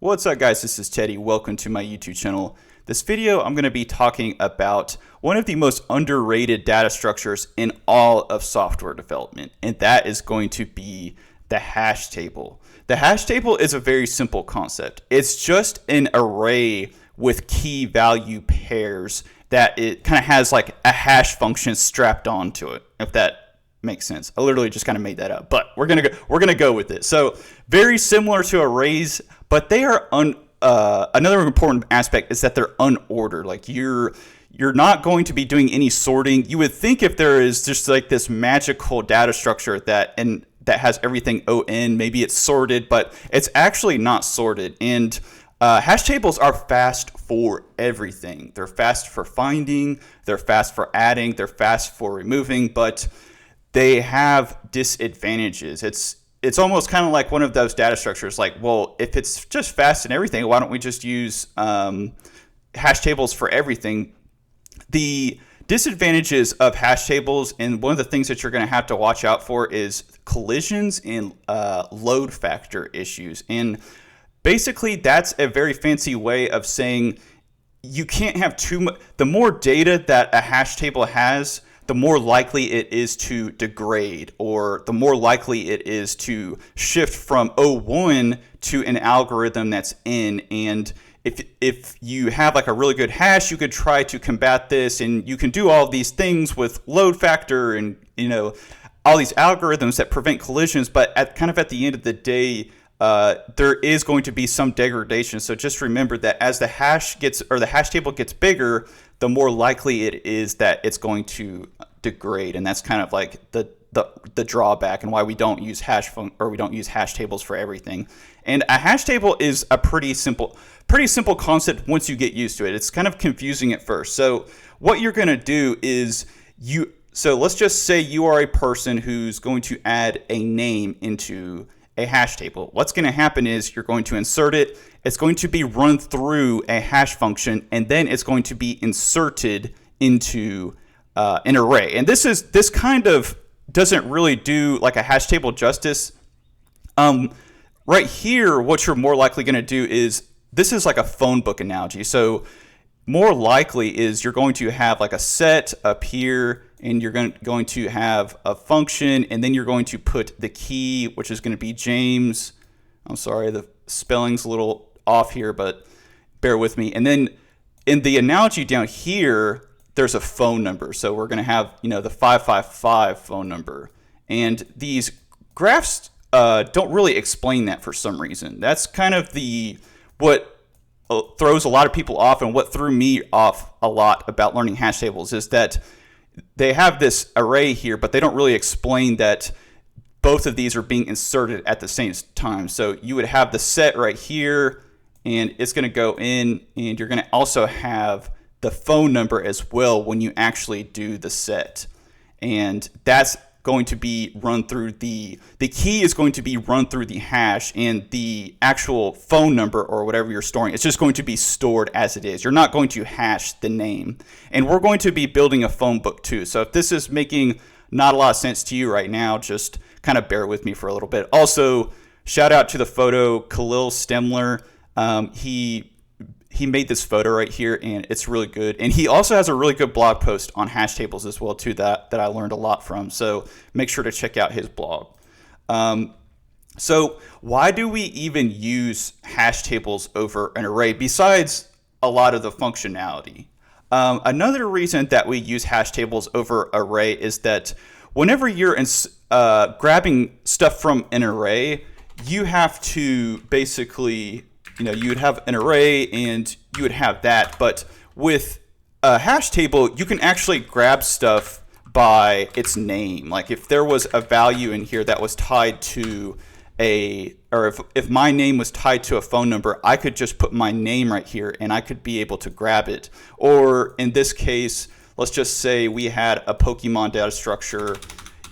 What's up guys, this is Teddy. Welcome to my YouTube channel. This video I'm going to be talking about one of the most underrated data structures in all of software development, and that is going to be the hash table. The hash table is a very simple concept. It's just an array with key value pairs that it kind of has like a hash function strapped onto it, if that makes sense. I literally just kind of made that up, but we're gonna go with it. So very similar to arrays, but they are another important aspect is that they're unordered. Like you're not going to be doing any sorting. You would think if there is just like this magical data structure that has everything ON, maybe it's sorted, but it's actually not sorted. And hash tables are fast for everything. They're fast for finding, they're fast for adding, they're fast for removing, but they have disadvantages. It's almost kind of like one of those data structures like, well, if it's just fast and everything, why don't we just use hash tables for everything? The disadvantages of hash tables, and one of the things that you're going to have to watch out for is collisions and load factor issues. And basically, that's a very fancy way of saying you can't have too much. The more data that a hash table has, the more likely it is to degrade, or the more likely it is to shift from O1 to an algorithm that's N. And if you have like a really good hash, you could try to combat this, and you can do all of these things with load factor and all these algorithms that prevent collisions. But at the end of the day, there is going to be some degradation. So just remember that as the hash table gets bigger, the more likely it is that it's going to degrade, and that's kind of like the drawback and why we don't use hash tables for everything. And a hash table is a pretty simple concept once you get used to it. It's kind of confusing at first. So what you're going to do is so let's just say you are a person who's going to add a name into a hash table. What's going to happen is you're going to insert it. It's going to be run through a hash function, and then it's going to be inserted into an array. And this kind of doesn't really do like a hash table justice. Right here, what you're more likely going to do is, this is like a phone book analogy. So more likely is you're going to have like a set up here, and you're going to have a function, and then you're going to put the key, which is going to be James. I'm sorry, the spelling's a little off here, but bear with me. And then in the analogy down here, there's a phone number. So we're going to have, the 555 phone number. And these graphs don't really explain that for some reason. That's kind of what throws a lot of people off, and what threw me off a lot about learning hash tables is that they have this array here, but they don't really explain that both of these are being inserted at the same time. So you would have the set right here, and it's going to go in, and you're going to also have the phone number as well when you actually do the set. And that's going to be run through the key is going to be run through the hash, and the actual phone number or whatever you're storing, it's just going to be stored as it is. You're not going to hash the name. And we're going to be building a phone book too. So if this is making not a lot of sense to you right now, just kind of bear with me for a little bit. Also, shout out to the photo Khalil Stemler. He made this photo right here, and it's really good. And he also has a really good blog post on hash tables as well too that I learned a lot from. So make sure to check out his blog. So why do we even use hash tables over an array besides a lot of the functionality? Another reason that we use hash tables over array is that whenever you're grabbing stuff from an array, you have to basically, you would have an array and you would have that. But with a hash table, you can actually grab stuff by its name. Like if there was a value in here that was tied to if my name was tied to a phone number, I could just put my name right here and I could be able to grab it. Or in this case, let's just say we had a Pokemon data structure.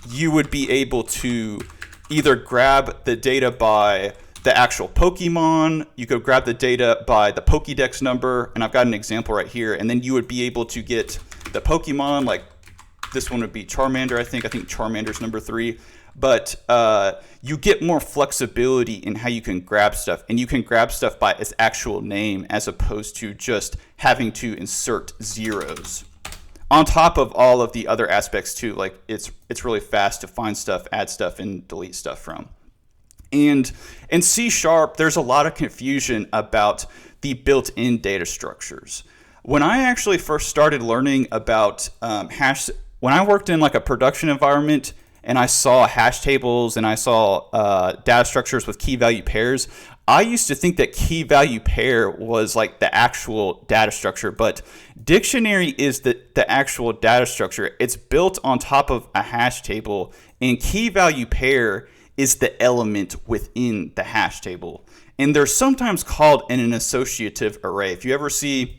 You would be able to either grab the data by the actual Pokemon, you could grab the data by the Pokédex number, and I've got an example right here, and then you would be able to get the Pokemon, like this one would be Charmander, I think Charmander's number 3. but you get more flexibility in how you can grab stuff, and you can grab stuff by its actual name as opposed to just having to insert zeros. On top of all of the other aspects too, like it's really fast to find stuff, add stuff, and delete stuff from. And in C#, there's a lot of confusion about the built-in data structures. When I actually first started learning about hash, when I worked in like a production environment and I saw hash tables and I saw data structures with key value pairs, I used to think that key value pair was like the actual data structure, but dictionary is the actual data structure. It's built on top of a hash table, and key value pair is the element within the hash table. And they're sometimes called in an associative array. If you ever see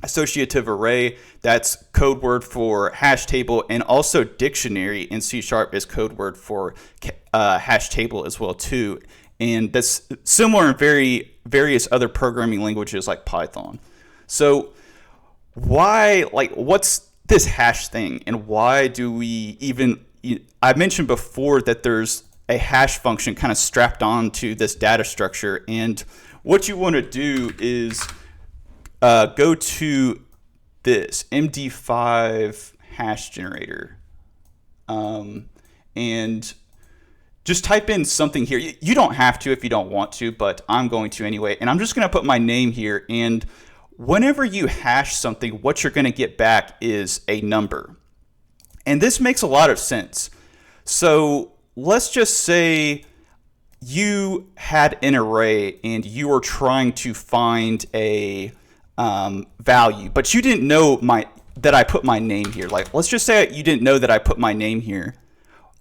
associative array, that's code word for hash table, and also dictionary in C# is code word for hash table as well too. And that's similar in various other programming languages like Python. So what's this hash thing, and why do we even, I mentioned before that there's a hash function kind of strapped on to this data structure, and what you want to do is go to this MD5 hash generator and just type in something here. You don't have to if you don't want to, but I'm going to anyway. And I'm just going to put my name here. And whenever you hash something, what you're going to get back is a number. And this makes a lot of sense. So let's just say you had an array and you were trying to find a value, but you didn't know that I put my name here. Like, let's just say you didn't know that I put my name here.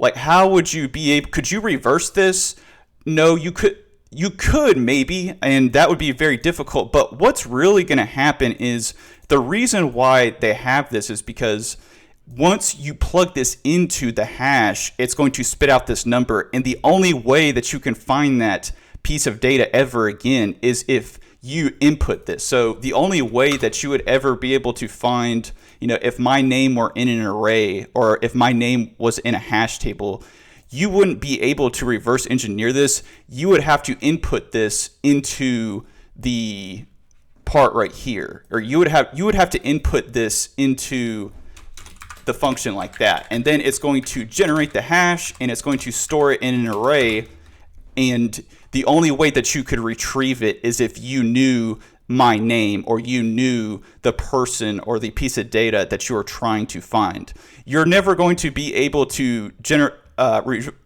Like, how would you be able, could you reverse this? No, you could maybe, and that would be very difficult. But what's really going to happen is the reason why they have this is because once you plug this into the hash, it's going to spit out this number. And the only way that you can find that piece of data ever again is if you input this. So the only way that you would ever be able to find, if my name were in an array or if my name was in a hash table, you wouldn't be able to reverse engineer this. You would have to input this into the part right here, or you would have to input this into the function like that. And then it's going to generate the hash and it's going to store it in an array. And the only way that you could retrieve it is if you knew my name or you knew the person or the piece of data that you are trying to find. You're never going to be able to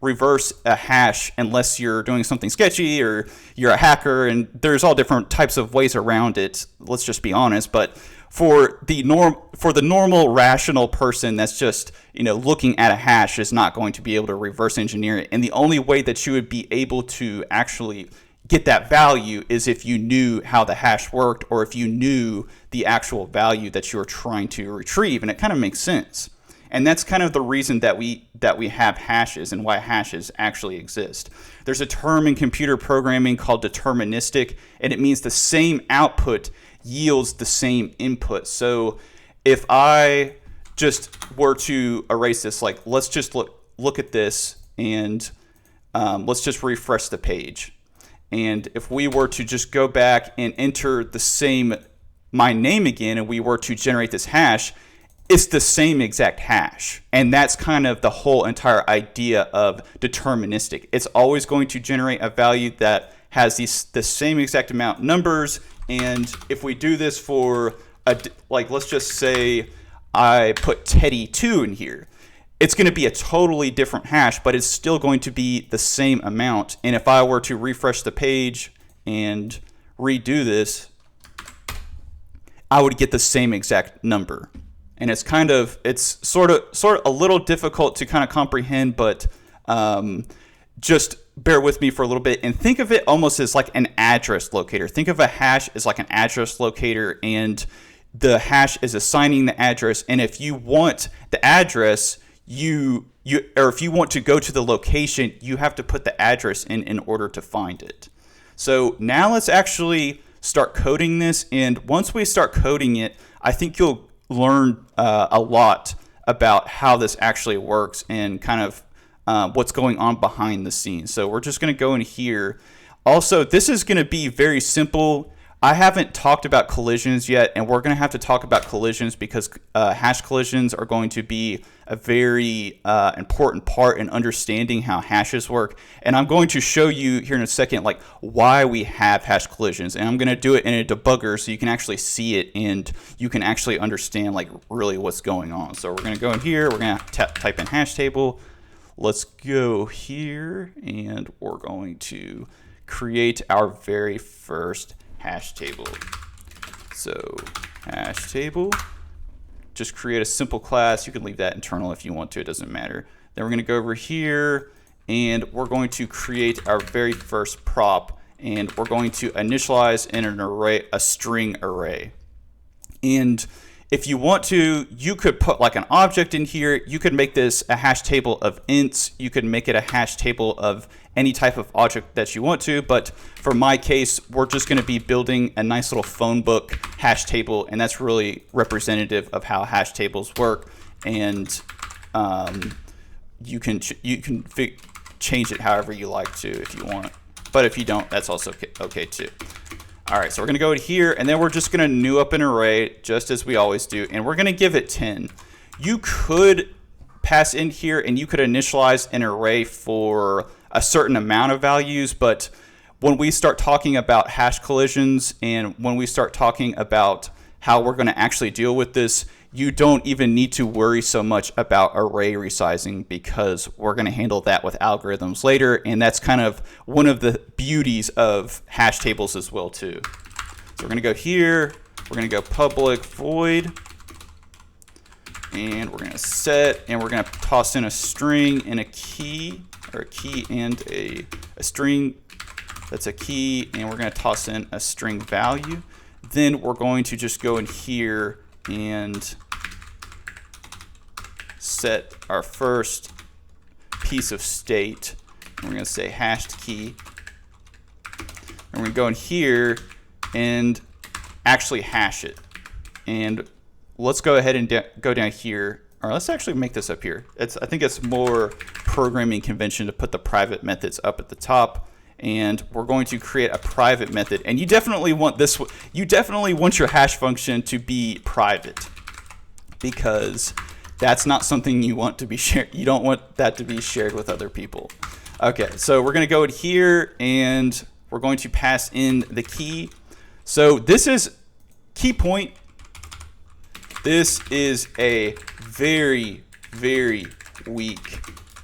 reverse a hash unless you're doing something sketchy or you're a hacker, and there's all different types of ways around it. Let's just be honest. But for the normal rational person that's just looking at a hash is not going to be able to reverse engineer it. And the only way that you would be able to actually get that value is if you knew how the hash worked or if you knew the actual value that you were trying to retrieve. And it kind of makes sense. And that's kind of the reason that we have hashes and why hashes actually exist. There's a term in computer programming called deterministic, and it means the same output yields the same input. So if I just were to erase this, like let's just look at this and let's just refresh the page. And if we were to just go back and enter my name again, and we were to generate this hash, it's the same exact hash. And that's kind of the whole entire idea of deterministic. It's always going to generate a value that has the same exact amount of numbers. And if we do this for let's just say I put Teddy2 in here, it's going to be a totally different hash, but it's still going to be the same amount. And if I were to refresh the page and redo this, I would get the same exact number. And it's sort of a little difficult to kind of comprehend, but just bear with me for a little bit and think of it almost as like an address locator. Think of a hash as like an address locator, and the hash is assigning the address. And if you want the address, or if you want to go to the location, you have to put the address in order to find it. So now let's actually start coding this. And once we start coding it, I think you'll learn a lot about how this actually works and kind of what's going on behind the scenes. So we're just going to go in here. Also, this is going to be very simple. I haven't talked about collisions yet, and we're going to have to talk about collisions because hash collisions are going to be a very important part in understanding how hashes work. And I'm going to show you here in a second like why we have hash collisions, and I'm going to do it in a debugger so you can actually see it and you can actually understand like really what's going on. So we're going to go in here, we're going to type in hash table. Let's go here, and we're going to create our very first hash table. So hash table, just create a simple class. You can leave that internal if you want to, it doesn't matter. Then we're going to go over here and we're going to create our very first prop, and we're going to initialize in an array, a string array. And if you want to, you could put like an object in here. You could make this a hash table of ints. You could make it a hash table of any type of object that you want to. But for my case, we're just going to be building a nice little phone book hash table. And that's really representative of how hash tables work. And you can change it however you like to if you want. But if you don't, that's also okay too. All right, so we're going to go in here, and then we're just going to new up an array, just as we always do, and we're going to give it 10. You could pass in here, and you could initialize an array for a certain amount of values, but when we start talking about hash collisions, and when we start talking about how we're going to actually deal with this, you don't even need to worry so much about array resizing, because we're going to handle that with algorithms later, and that's kind of one of the beauties of hash tables as well too. So we're going to go here, we're going to go public void, and we're going to set, and we're going to toss in a string and a key, or a key and a string that's a key, and we're going to toss in a string value. Then we're going to just go in here and set our first piece of state. And we're going to say hashed key. And we're going to go in here and actually hash it. And let's go ahead and go down here. Or let's actually make this up here. I think it's more programming convention to put the private methods up at the top. And we're going to create a private method. And you definitely want this. You definitely want your hash function to be private, because that's not something you want to be shared. You don't want that to be shared with other people. Okay, so we're going to go in here and we're going to pass in the key. So this is key point. This is a very, very weak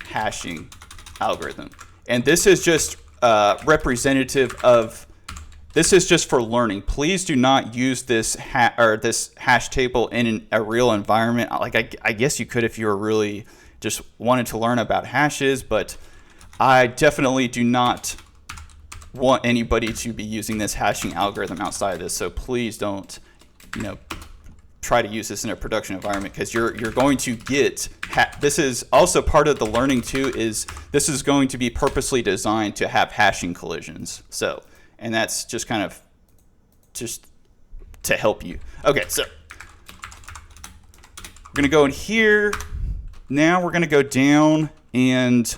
hashing algorithm. And this is just representative of, this is just for learning. Please do not use this hash table in a real environment. Like I guess you could if you were really just wanted to learn about hashes, but I definitely do not want anybody to be using this hashing algorithm outside of this. So please don't, try to use this in a production environment, because you're going to get this is also part of the learning too, is this is going to be purposely designed to have hashing collisions. So, and that's just kind of just to help you. Okay, so we're going to go in here. Now we're going to go down, and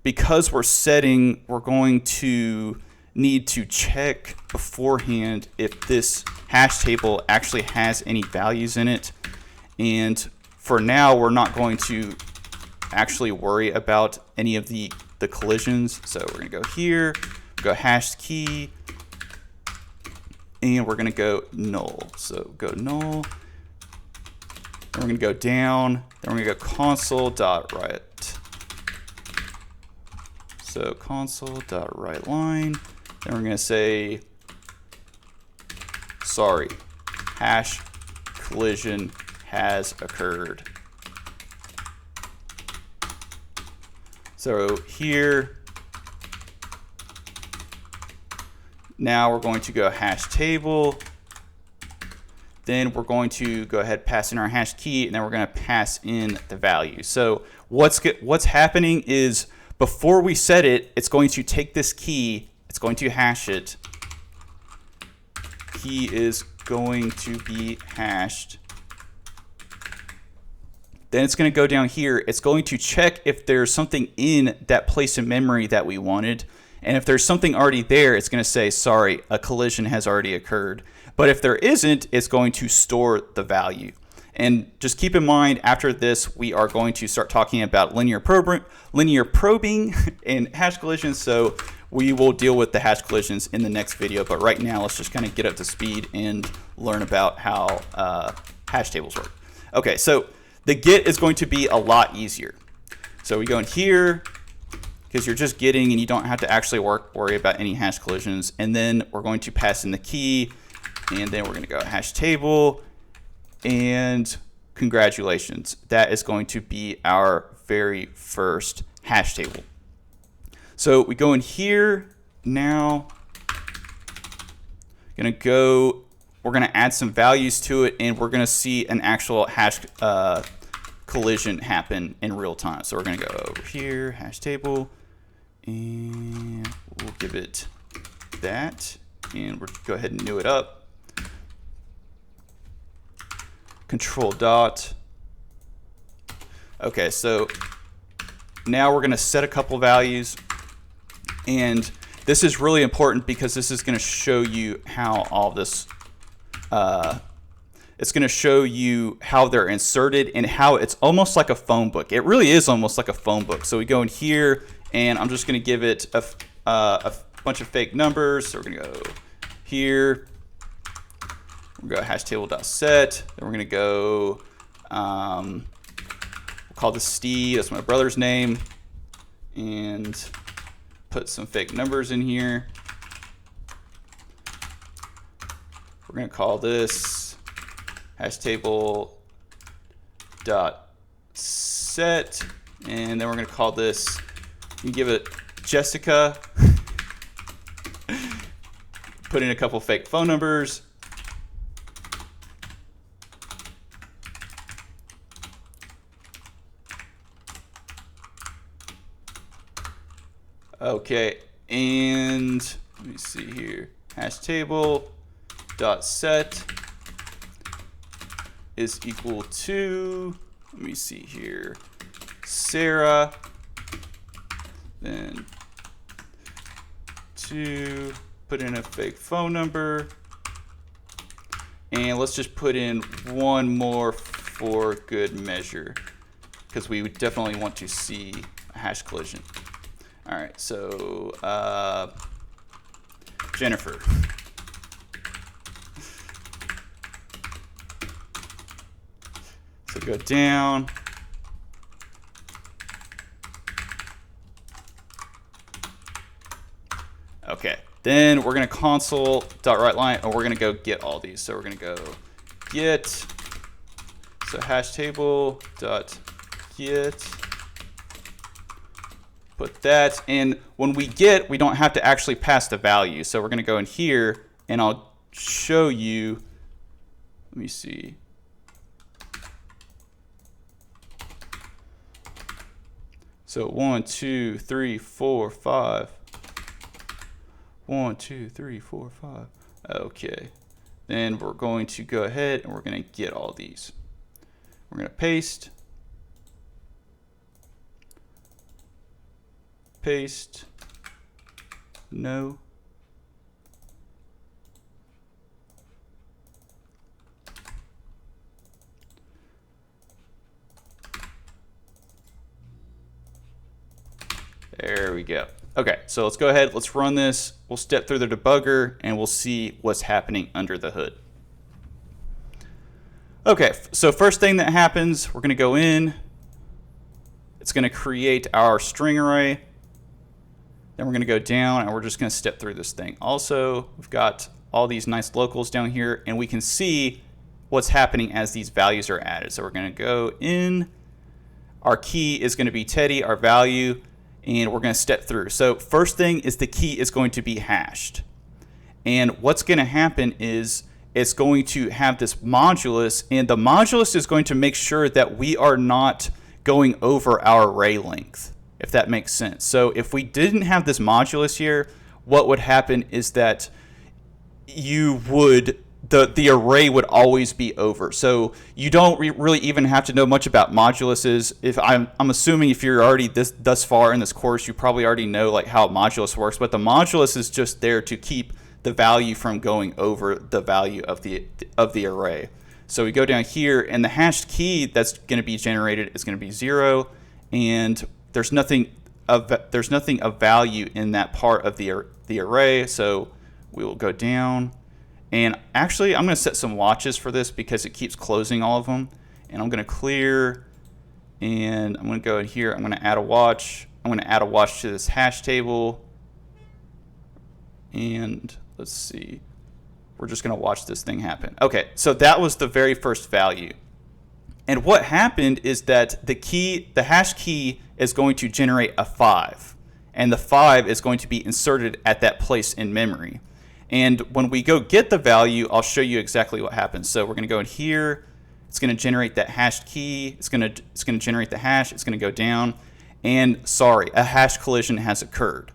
because we're setting, we're going to need to check beforehand if this hash table actually has any values in it. And for now, we're not going to actually worry about any of the collisions. So we're going to go here, go hashed key, and we're going to go null. So go null. Then we're going to go down. Then we're going to go console.write. So console.writeLine. Then we're going to say, sorry, hash collision has occurred. So here, now we're going to go hash table. Then we're going to go ahead, pass in our hash key, and then we're going to pass in the value. So what's happening is, before we set it, it's going to take this key, it's going to hash it. Key is going to be hashed. Then it's going to go down here. It's going to check if there's something in that place in memory that we wanted. And if there's something already there, it's going to say, sorry, a collision has already occurred. But if there isn't, it's going to store the value. And just keep in mind, after this, we are going to start talking about linear probing and hash collisions. So we will deal with the hash collisions in the next video. But right now, let's just kind of get up to speed and learn about how hash tables work. Okay, so the get is going to be a lot easier. So we go in here, because you're just getting and you don't have to actually worry about any hash collisions. And then we're going to pass in the key, and then we're going to go hash table, and congratulations. That is going to be our very first hash table. So we go in here now, we're going to add some values to it, and we're going to see an actual hash collision happen in real time. So we're going to go over here, hash table, and we'll give it that, and we'll go ahead and new it up. Control dot. Okay, so now we're going to set a couple values, and this is really important because this is going to show you how all this it's going to show you how they're inserted and how it's almost like a phone book. It really is almost like a phone book. So we go in here, and I'm just going to give it a bunch of fake numbers. So we're going to go here. We're going to go hash table.set. Then we're going to go, we'll call this Steve. That's my brother's name. And put some fake numbers in here. We're going to call this hash table.set. And then we're going to call this, you give it Jessica. Put in a couple fake phone numbers. Okay, and let me see here. Hash table dot set is equal to, let me see here, Sarah, then to put in a fake phone number, and let's just put in one more for good measure, because we would definitely want to see a hash collision. All right, so Jennifer. So go down. Okay, then we're gonna console.writeLine, and we're gonna go get all these. So we're gonna go get, so hash table dot get. Put that, and when we get, we don't have to actually pass the value. So we're going to go in here, and I'll show you. Let me see. So 1, 2, 3, 4, 5. 1, 2, 3, 4, 5. Okay. Then we're going to go ahead and we're going to get all these. We're going to paste. Paste. No. There we go. Okay, so let's go ahead, let's run this. We'll step through the debugger and we'll see what's happening under the hood. Okay, so first thing that happens, we're going to go in. It's going to create our string array. Then we're going to go down and we're just going to step through this thing. Also, we've got all these nice locals down here, and we can see what's happening as these values are added. So we're going to go in. Our key is going to be Teddy, our value, and we're going to step through. So first thing is the key is going to be hashed. And what's going to happen is it's going to have this modulus, and the modulus is going to make sure that we are not going over our array length, if that makes sense. So if we didn't have this modulus here, what would happen is that you would the array would always be over. So you don't really even have to know much about moduluses. If I'm assuming if you're already thus far in this course, you probably already know like how modulus works, but the modulus is just there to keep the value from going over the value of the array. So we go down here, and the hashed key that's going to be generated is going to be 0, and there's nothing of value in that part of the array. So we will go down, and actually I'm going to set some watches for this because it keeps closing all of them. And I'm going to clear, and I'm going to go in here. I'm going to add a watch. I'm going to add a watch to this hash table, and let's see. We're just going to watch this thing happen. Okay, so that was the very first value. And what happened is that the hash key is going to generate a 5. And the 5 is going to be inserted at that place in memory. And when we go get the value, I'll show you exactly what happens. So we're going to go in here. It's going to generate that hashed key. It's going to generate the hash. It's going to go down. And sorry, a hash collision has occurred.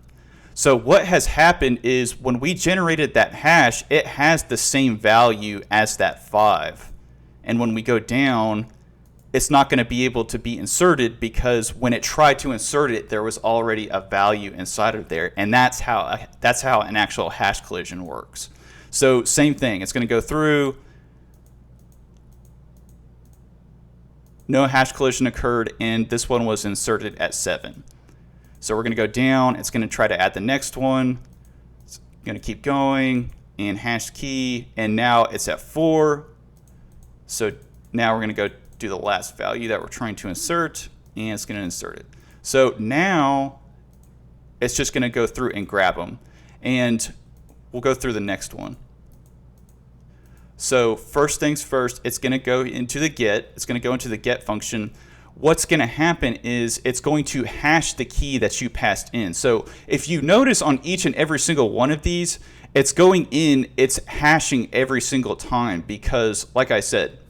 So what has happened is when we generated that hash, it has the same value as that 5. And when we go down, it's not going to be able to be inserted because when it tried to insert it, there was already a value inside of there. And that's how an actual hash collision works. So same thing. It's going to go through. No hash collision occurred, and this one was inserted at 7. So we're going to go down. It's going to try to add the next one. It's going to keep going, and hash key, and now it's at 4. So now we're going to go do the last value that we're trying to insert, and it's going to insert it. So now it's just going to go through and grab them, and we'll go through the next one. So first things first, it's going to go into the get. It's going to go into the get function. What's going to happen is it's going to hash the key that you passed in. So if you notice on each and every single one of these, it's going in, it's hashing every single time because, like I said,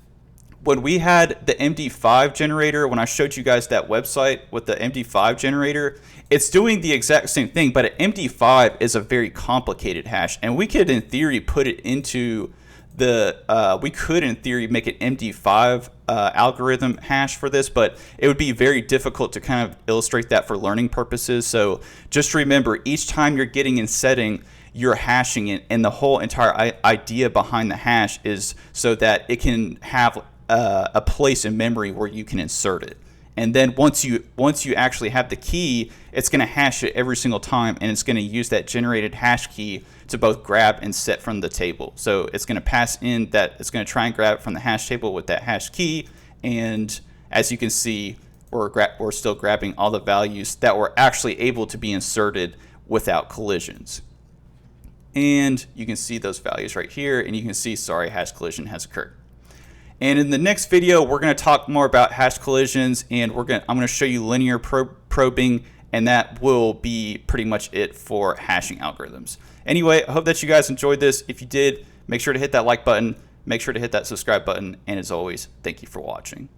when we had the MD5 generator, when I showed you guys that website with the MD5 generator, it's doing the exact same thing, but an MD5 is a very complicated hash, and we could, in theory, put it into we could, in theory, make an MD5 algorithm hash for this, but it would be very difficult to kind of illustrate that for learning purposes. So just remember, each time you're getting in setting, you're hashing it, and the whole entire idea behind the hash is so that it can have a place in memory where you can insert it. And then once you actually have the key, it's going to hash it every single time, and it's going to use that generated hash key to both grab and set from the table. So it's going to pass in that, it's going to try and grab from the hash table with that hash key, and as you can see, we're still grabbing all the values that were actually able to be inserted without collisions. And you can see those values right here, and you can see, sorry, hash collision has occurred. And in the next video, we're going to talk more about hash collisions, and I'm going to show you linear probing, and that will be pretty much it for hashing algorithms. Anyway, I hope that you guys enjoyed this. If you did, make sure to hit that like button, make sure to hit that subscribe button, and as always, thank you for watching.